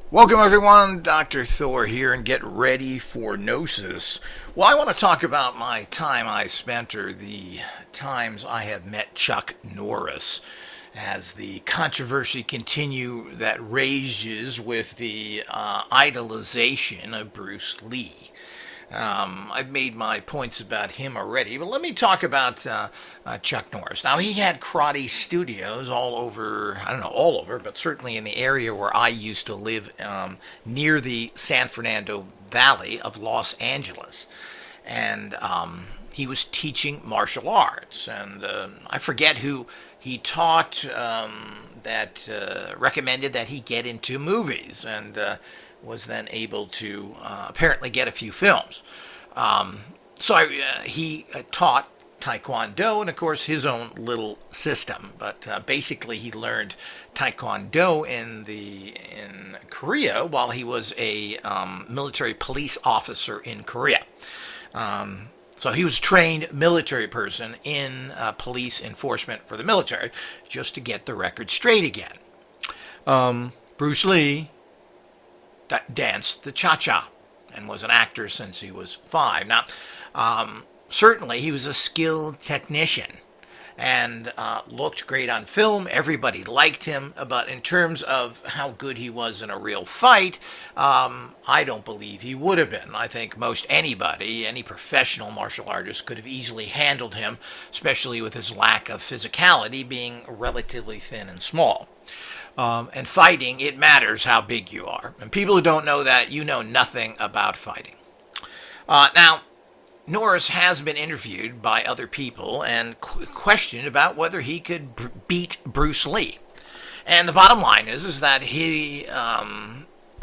Welcome everyone, Dr. Thor here, and get ready for Gnosis. Well, I want to talk about my time I spent, or the times I have met Chuck Norris, as the controversy continue that rages with the idolization of Bruce Lee. I've made my points about him already, but let me talk about Chuck Norris. Now, he had karate studios all over, I don't know, all over, but certainly in the area where I used to live, near the San Fernando Valley of Los Angeles. And he was teaching martial arts. And I forget who he taught that recommended that he get into movies. And was then able to apparently get a few films. He taught Taekwondo and, of course, his own little system. But basically, he learned Taekwondo in Korea while he was a military police officer in Korea. So he was a trained military person in police enforcement for the military, just to get the record straight again. Bruce Lee danced the cha-cha and was an actor since he was 5. Now, certainly he was a skilled technician and looked great on film. Everybody liked him, but in terms of how good he was in a real fight, I don't believe he would have been. I think most anybody, any professional martial artist, could have easily handled him, especially with his lack of physicality, being relatively thin and small. And fighting, it matters how big you are. And people who don't know that, you know nothing about fighting. Now, Norris has been interviewed by other people and questioned about whether he could beat Bruce Lee. And the bottom line is that he,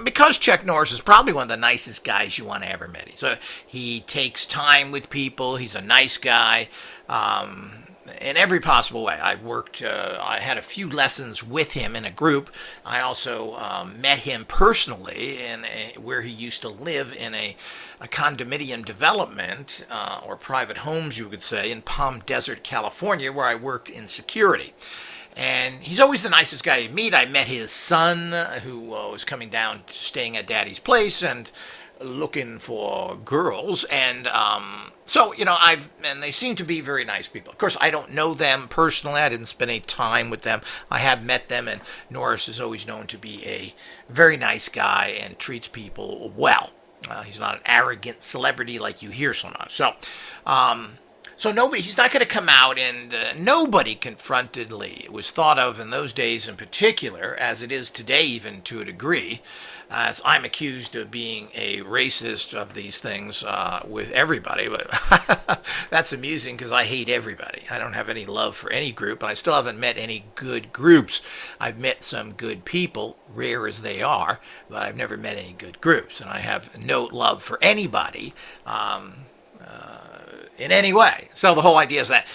because Chuck Norris is probably one of the nicest guys you want to ever meet. So he takes time with people. He's a nice guy. In every possible way. I had a few lessons with him in a group. I also met him personally where he used to live in a condominium development, or private homes, you could say, in Palm Desert, California, where I worked in security. And he's always the nicest guy you meet. I met his son, who was coming down, staying at Daddy's place, and looking for girls, and and they seem to be very nice people. Of course, I don't know them personally. I didn't spend any time with them. I have met them, and Norris is always known to be a very nice guy and treats people well. He's not an arrogant celebrity like you hear sometimes. He's not going to come out, and nobody confronted Lee. It was thought of in those days in particular, as it is today even to a degree, as I'm accused of being a racist of these things with everybody. But that's amusing because I hate everybody. I don't have any love for any group, and I still haven't met any good groups. I've met some good people, rare as they are, but I've never met any good groups, and I have no love for anybody. In any way. So the whole idea is that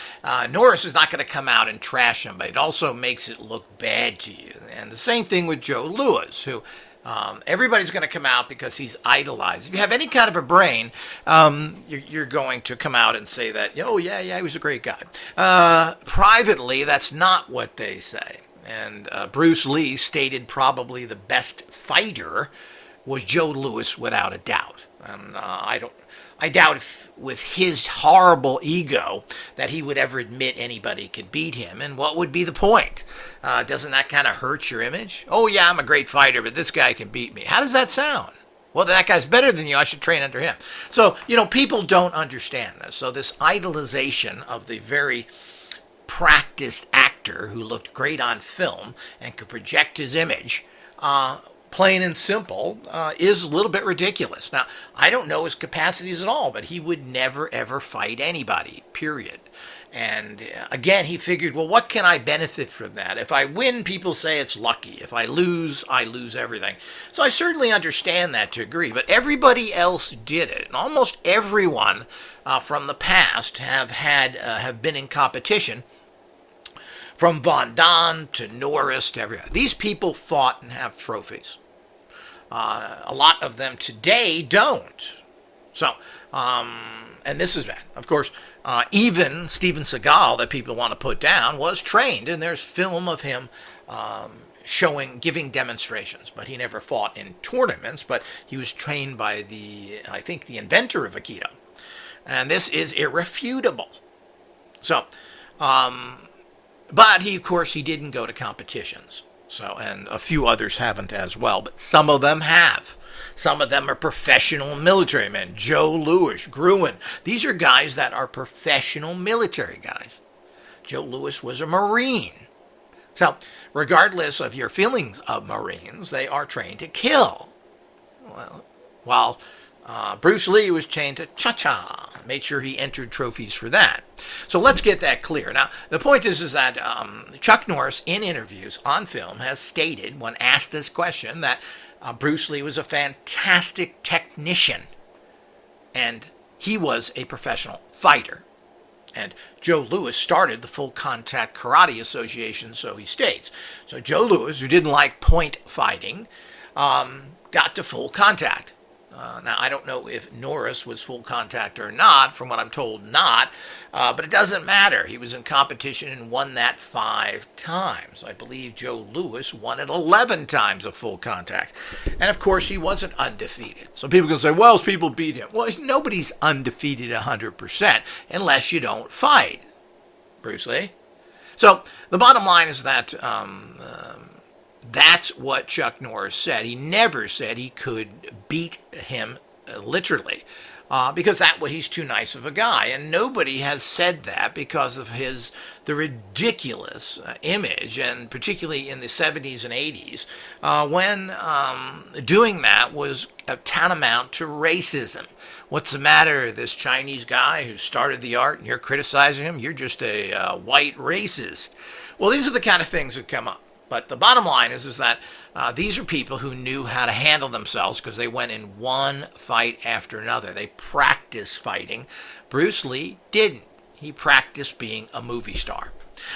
Norris is not going to come out and trash him, but it also makes it look bad to you. And the same thing with Joe Louis, who everybody's going to come out because he's idolized. If you have any kind of a brain, you're going to come out and say that, oh, yeah, he was a great guy. Privately, that's not what they say. And Bruce Lee stated probably the best fighter was Joe Louis without a doubt. And I doubt if, with his horrible ego, that he would ever admit anybody could beat him. And what would be the point? Doesn't that kind of hurt your image? Oh, yeah, I'm a great fighter, but this guy can beat me. How does that sound? Well, that guy's better than you. I should train under him. So, people don't understand this. So this idolization of the very practiced actor who looked great on film and could project his image, plain and simple, is a little bit ridiculous. Now, I don't know his capacities at all, but he would never, ever fight anybody, period. And again, he figured, well, what can I benefit from that? If I win, people say it's lucky. If I lose everything. So I certainly understand that to a degree, but everybody else did it. And almost everyone from the past have been in competition, from Von Don to Norris to everyone. These people fought and have trophies. A lot of them today don't. So, and this is bad. Of course, even Steven Seagal, that people want to put down, was trained, and there's film of him giving demonstrations, but he never fought in tournaments, but he was trained by I think the inventor of Aikido. And this is irrefutable. So, but of course, he didn't go to competitions. So, and a few others haven't as well, but some of them have. Some of them are professional military men. Joe Louis, Gruen. These are guys that are professional military guys. Joe Louis was a Marine. So, regardless of your feelings of Marines, they are trained to kill. Well, while Bruce Lee was trained to cha-cha. Made sure he entered trophies for that. So let's get that clear. Now, the point is that Chuck Norris, in interviews on film, has stated, when asked this question, that Bruce Lee was a fantastic technician. And he was a professional fighter. And Joe Louis started the Full Contact Karate Association, so he states. So Joe Louis, who didn't like point fighting, got to full contact. Now, I don't know if Norris was full contact or not. From what I'm told, not. But it doesn't matter. He was in competition and won that 5 times. I believe Joe Louis won it 11 times of full contact. And, of course, he wasn't undefeated. So people can say, well, people beat him. Well, nobody's undefeated 100% unless you don't fight, Bruce Lee. So the bottom line is that that's what Chuck Norris said. He never said he could beat him literally because he's too nice of a guy. And nobody has said that because of the ridiculous image, and particularly in the 70s and 80s, when doing that was tantamount to racism. What's the matter, this Chinese guy who started the art and you're criticizing him? You're just a white racist. Well, these are the kind of things that come up. But the bottom line is that these are people who knew how to handle themselves because they went in one fight after another. They practiced fighting. Bruce Lee didn't. He practiced being a movie star.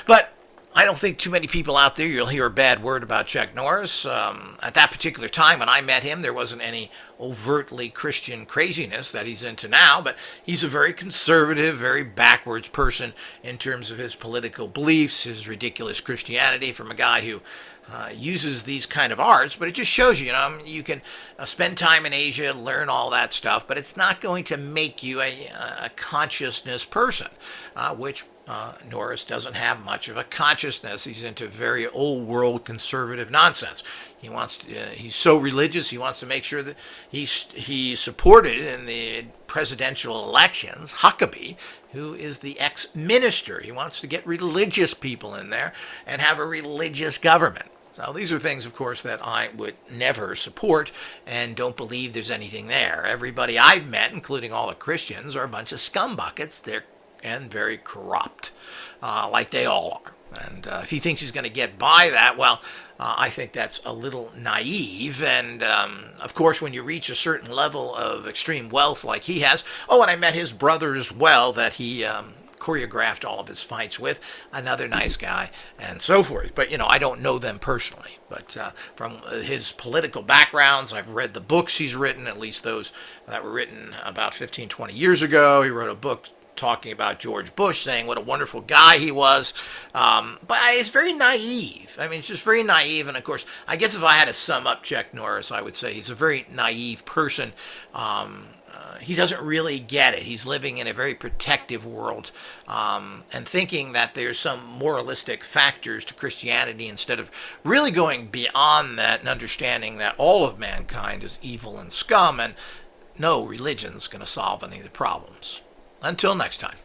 But I don't think too many people out there, you'll hear a bad word about Chuck Norris. At that particular time when I met him, there wasn't any overtly Christian craziness that he's into now, but he's a very conservative, very backwards person in terms of his political beliefs, his ridiculous Christianity, from a guy who uses these kind of arts. But it just shows you, you can spend time in Asia, learn all that stuff, but it's not going to make you a consciousness person, which Norris doesn't have much of a consciousness. He's into very old world conservative nonsense. He's so religious. He wants to make sure that he supported in the presidential elections Huckabee, who is the ex-minister. He wants to get religious people in there and have a religious government. So these are things, of course, that I would never support and don't believe there's anything there. Everybody I've met, including all the Christians, are a bunch of scumbuckets. They're very corrupt, like they all are. And if he thinks he's going to get by that, well, I think that's a little naive. And, of course, when you reach a certain level of extreme wealth like he has, and I met his brother as well that he choreographed all of his fights with, another nice guy, and so forth. But, I don't know them personally. But from his political backgrounds, I've read the books he's written, at least those that were written about 15, 20 years ago. He wrote a book talking about George Bush, saying what a wonderful guy he was. But it's very naive. It's just very naive. And, of course, I guess if I had to sum up Chuck Norris, I would say he's a very naive person. He doesn't really get it. He's living in a very protective world and thinking that there's some moralistic factors to Christianity instead of really going beyond that and understanding that all of mankind is evil and scum, and no religion's going to solve any of the problems. Until next time.